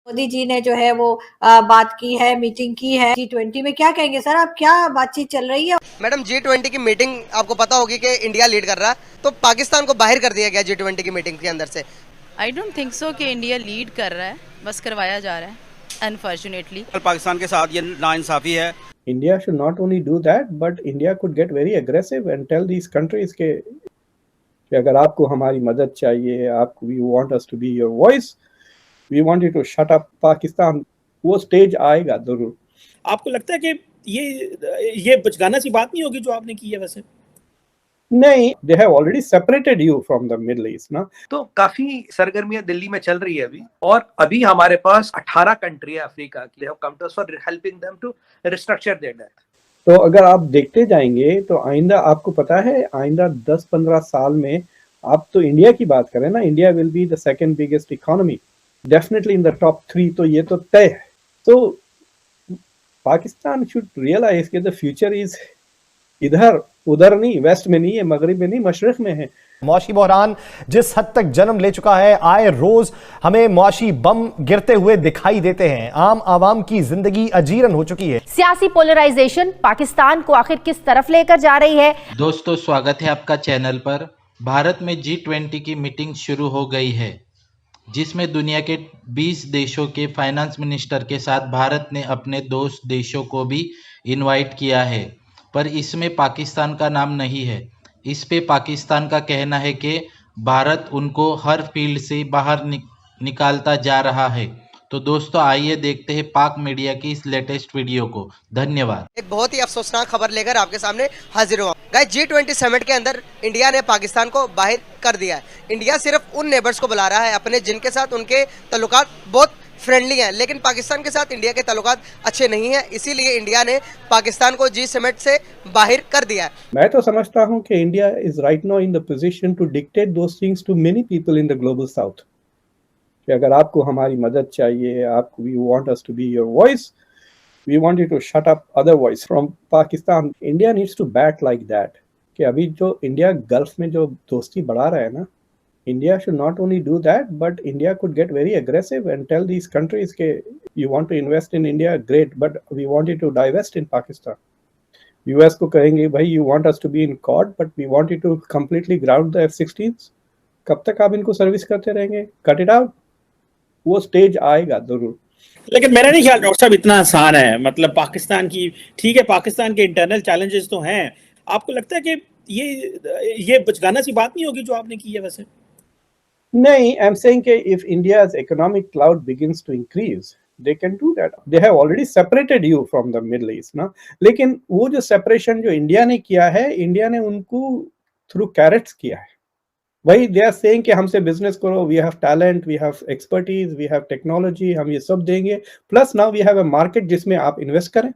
मोदी जी ने जो है वो बात की है, मीटिंग की है G20 में। क्या कहेंगे सर आप, क्या बातचीत चल रही है? मैडम G20 की मीटिंग आपको पता होगी कि इंडिया लीड कर रहा है, तो पाकिस्तान को बाहर कर दिया गया G20 की मीटिंग के अंदर से। आई डोंट थिंक सो कि इंडिया लीड कर रहा है, बस करवाया जा रहा है अनफॉर्चुनेटली। पाकिस्तान के साथ ये नाइंसाफी है। India should not only do that, but India could get very aggressive and tell these countries कि अगर आपको हमारी मदद चाहिए, आपको we want us to be your voice, we want you to shut up Pakistan। वो स्टेज आएगा जरूर। आपको लगता है कि ये बचगाना सी बात नहीं होगी जो आपने की है? वैसे नहीं, they have already separated you from the Middle East ना। तो काफी सरगर्मियां दिल्ली में चल रही है अभी, और अभी हमारे पास 18 कंट्री है अफ्रीका की, they have come to us for helping them to restructure their debt। तो अगर आप देखते जाएंगे तो आइंदा आपको पता है, आइंदा 10-15 साल में आप तो इंडिया की बात करें ना, India will be the second biggest economy, definitely in the top 3, तो ये तो तय है। तो पाकिस्तान शुड रियलाइज कि द फ्यूचर इज इधर उधर नहीं, वेस्ट में नहीं है, मगरिब में नहीं, मशरिक में है। मौशी बहरान जिस हद तक जन्म ले चुका है, आए रोज हमें मौशी बम गिरते हुए दिखाई देते हैं। आम आवाम की जिंदगी अजीरन हो चुकी है। सियासी पोलराइजेशन पाकिस्तान को आखिर किस तरफ लेकर जा रही है? दोस्तों, स्वागत है आपका चैनल पर। भारत में G20 की मीटिंग शुरू हो गई है, जिसमें दुनिया के 20 देशों के फाइनेंस मिनिस्टर के साथ भारत ने अपने दोस्त देशों को भी इनवाइट किया है, पर इसमें पाकिस्तान का नाम नहीं है। इस पे पाकिस्तान का कहना है कि भारत उनको हर फील्ड से बाहर निकालता जा रहा है। तो दोस्तों, आइए देखते हैं पाक मीडिया की इस लेटेस्ट वीडियो को। धन्यवाद। एक बहुत ही अफसोसनाक खबर लेकर आपके सामने हाजिर हुआ। गाइस, G20 समिट के अंदर इंडिया ने पाकिस्तान को बाहर कर दिया है। इंडिया सिर्फ उन नेबर्स को बुला रहा है अपने, जिनके साथ उनके ताल्लुकात बहुत फ्रेंडली हैं, लेकिन पाकिस्तान के साथ इंडिया के ताल्लुकात अच्छे नहीं हैं। इसीलिए इंडिया ने पाकिस्तान को G समिट से बाहर कर दिया है। मैं तो समझता हूं कि India is right now in the position to dictate those things to many people in the global south कि अगर आपको हमारी मदद चाहिए, आपको we want us to be your voice, we want you to shut up other voice from Pakistan. India needs to back like that कि अभी जो इंडिया गल्फ में जो दोस्ती बढ़ा रहा है ना, India should not only do that, but India could get very aggressive and tell these countries कि you want to invest in India, great, but we want you to divest in Pakistan। US को कहेंगे भाई you want us to be in Quad, but we want you to completely ground the F-16s। कब तक आप इनको service करते रहेंगे? Cut it out। वो स्टेज आएगा जरूर। लेकिन मेरा नहीं ख्याल डॉक्टर साहब इतना आसान है। मतलब पाकिस्तान की, ठीक है, पाकिस्तान के इंटरनल चैलेंजेस तो हैं। आपको लगता है कि ये बचगाना सी बात नहीं होगी जो आपने की है? वैसे नहीं, I'm saying कि if India's economic cloud begins to increase, they can do that। They have already separated you from the Middle East ना। लेकिन वो जो separation जो इंडिया ने किया है, इंडिया ने उनको through carrots किया है। वही they are saying कि हमसे business करो, we have talent, we have expertise, we have technology, हम ये सब देंगे, plus now we have a market जिसमें आप invest करें।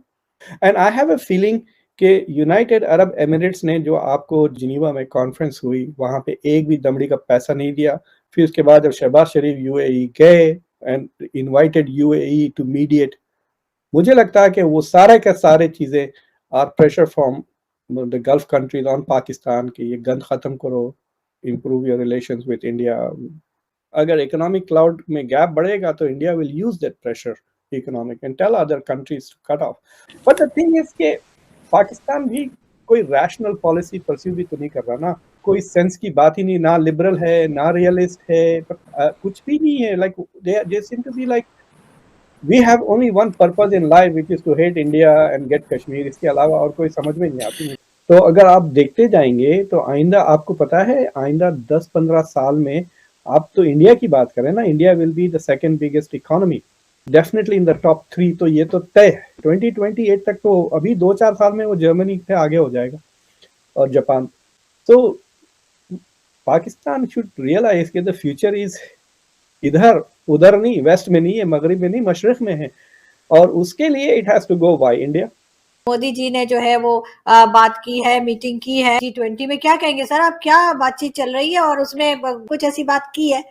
And I have a feeling कि यूनाइटेड अरब एमिरेट्स ने जो आपको जिनीवा में कॉन्फ्रेंस हुई, वहां पे एक भी दमड़ी का पैसा नहीं दिया। फिर उसके बाद जब शहबाज शरीफ यूएई गए and invited UAE to mediate, मुझे लगता है कि वो सारे के सारे चीजें are pressure from the gulf countries on Pakistan कि ये गंद खत्म करो, improve your relations with India. अगर इकोनॉमिक क्लाउड में गैप बढ़ेगा तो India will use that pressure economic and tell other countries to cut off. But the thing is के पाकिस्तान भी कोई रैशनल पॉलिसी परस्यू भी तो नहीं कर रहा ना, कोई सेंस की बात ही नहीं, ना लिबरल है ना रियलिस्ट है, कुछ भी नहीं है। Like they seem to be like we have only one purpose in life which is to hate India and get Kashmir. इसके अलावा और कोई समझ में नहीं आती। तो अगर आप देखते जाएंगे तो आइंदा आपको पता है, आइंदा 10-15 साल में आप तो इंडिया की बात करें ना, India will be the second biggest economy, definitely in the top 3, तो ये तो तय है। 2028 तक तो अभी 2-4 साल में वो जर्मनी से आगे हो जाएगा और जापान। तो पाकिस्तान शुड रियलाइज कि द फ्यूचर इज इधर उधर नहीं, वेस्ट में नहीं है, मगरिब में नहीं, मशरिक में है, और उसके लिए it has to go by India. Modi ji ने जो है वो बात की है, मीटिंग की है G20 में। क्या कहेंगे सर आप, क्या बातचीत चल रही है? और उसने कुछ ऐसी बात की है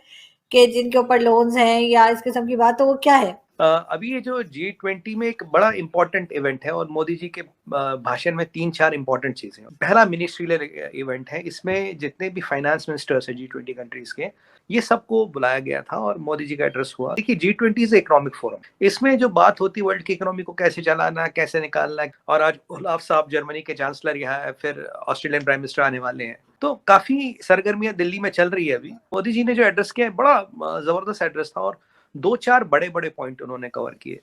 कि जिनके ऊपर लोन्स हैं या इस किस्म की बात, तो वो क्या है? अभी ये जो G20 में एक बड़ा इंपॉर्टेंट इवेंट है और मोदी जी के भाषण में 3-4 इंपॉर्टेंट चीजें हैं। पहला मिनिस्ट्रियल इवेंट है, इसमें जितने भी फाइनेंस मिनिस्टर्स है G20 कंट्रीज के, ये सबको बुलाया गया था और मोदी जी का एड्रेस हुआ। देखिए G20 इज इकोनॉमिक फोरम, इसमें जो बात होती है वर्ल्ड की इकोनॉमी को कैसे चलाना, कैसे निकालना। और आज ओलाफ साहब जर्मनी के चांसलर यहाँ है, फिर ऑस्ट्रेलियन प्राइम मिनिस्टर आने वाले हैं, तो काफी सरगर्मियां दिल्ली में चल रही है। अभी मोदी जी ने जो एड्रेस किया है बड़ा जबरदस्त एड्रेस था और 2-4 बड़े बड़े पॉइंट उन्होंने कवर किए।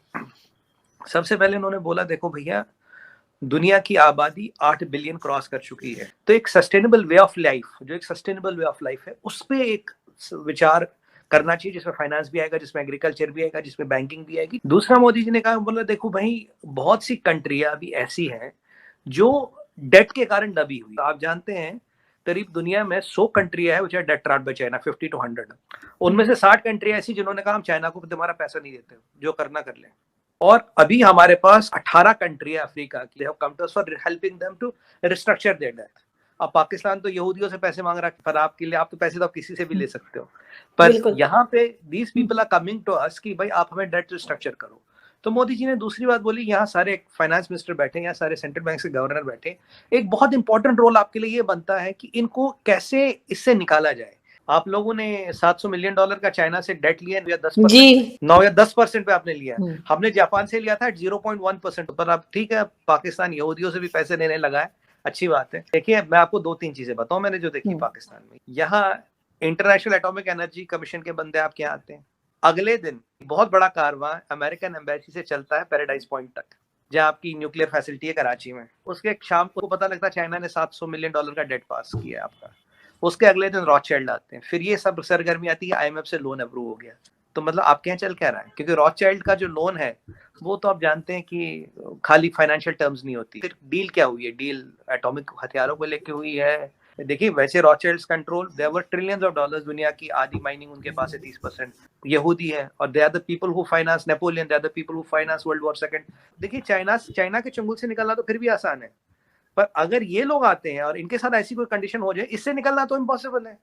सबसे पहले उन्होंने बोला, देखो भैया, दुनिया की आबादी 8 बिलियन क्रॉस कर चुकी है, तो एक सस्टेनेबल वे ऑफ लाइफ, जो एक सस्टेनेबल वे ऑफ लाइफ है, उस पे एक विचार करना चाहिए, जिसमें फाइनेंस भी आएगा, जिसमें एग्रीकल्चर भी आएगा, जिसमें बैंकिंग भी आएगी। दूसरा, मोदी जी ने कहा, बोला देखो भाई, बहुत सी कंट्रियां अभी ऐसी हैं जो डेट के कारण दबी हुई। आप जानते हैं करीब दुनिया में 100 कंट्रियां है जो debt trap by China, 50 to 100। उनमें से 60 कंट्रियां ऐसी जिन्होंने कहा हम चाइना को तुम्हारा पैसा नहीं देते, जो करना कर ले। और अभी हमारे पास 18 कंट्रियां अफ्रीका की have come to us for helping them to restructure their debt. अब पाकिस्तान तो यहूदियों से पैसे मांग रहा है, पर आपके लिए आप तो पैसे तो आप किसी से भी ले सकते हो, पर यहाँ पे these people are coming to us कि भाई आप हमें डेट रिस्ट्रक्चर करो। तो मोदी जी ने दूसरी बात बोली, यहाँ सारे फाइनेंस मिनिस्टर बैठे, यहाँ सारे सेंट्रल बैंक के गवर्नर बैठे, एक बहुत इंपॉर्टेंट रोल आपके लिए ये बनता है कि इनको कैसे इससे निकाला जाए। आप लोगों ने $700 मिलियन का चाइना से डेट लिया, 9 या 10% पे आपने लिया। हमने जापान से लिया था 0.1% पर। अब ठीक है, पाकिस्तान यहूदियों से भी पैसे देने लगा है, अच्छी बात है। देखिए मैं आपको 2-3 चीजें बताऊं मैंने जो देखी पाकिस्तान में। यहाँ इंटरनेशनल एटॉमिक एनर्जी कमीशन के बंदे आपके यहाँ आते हैं, अगले दिन बहुत बड़ा कारवां अमेरिकन एम्बेसी से चलता है पैराडाइज पॉइंट तक, जहां आपकी न्यूक्लियर फैसिलिटी है कराची में। उसके शाम को पता लगता है चाइना ने $700 मिलियन का डेट पास किया है आपका। उसके अगले दिन रॉथशाइल्ड आते हैं, फिर ये सब सरगर्मी आती है, IMF से लोन अप्रूव हो गया। तो मतलब आपके यहाँ चल क्या रहा है, क्योंकि रॉथशाइल्ड का जो लोन है वो तो आप जानते हैं कि खाली फाइनेंशियल टर्म्स नहीं होती। फिर डील क्या हुई है, डील एटॉमिक हथियारों को लेके हुई है। देखिए वैसे Rothschilds control, there were trillions of dollars, दुनिया की आधी माइनिंग उनके पास है, 30% यहूदी है, और they are the people who finance Napoleon, they are the people who finance world war second. देखिए चाइना के चंगुल से निकलना तो फिर भी आसान है, पर अगर ये लोग आते हैं और इनके साथ ऐसी कोई कंडीशन हो जाए, इससे निकलना तो इम्पॉसिबल है।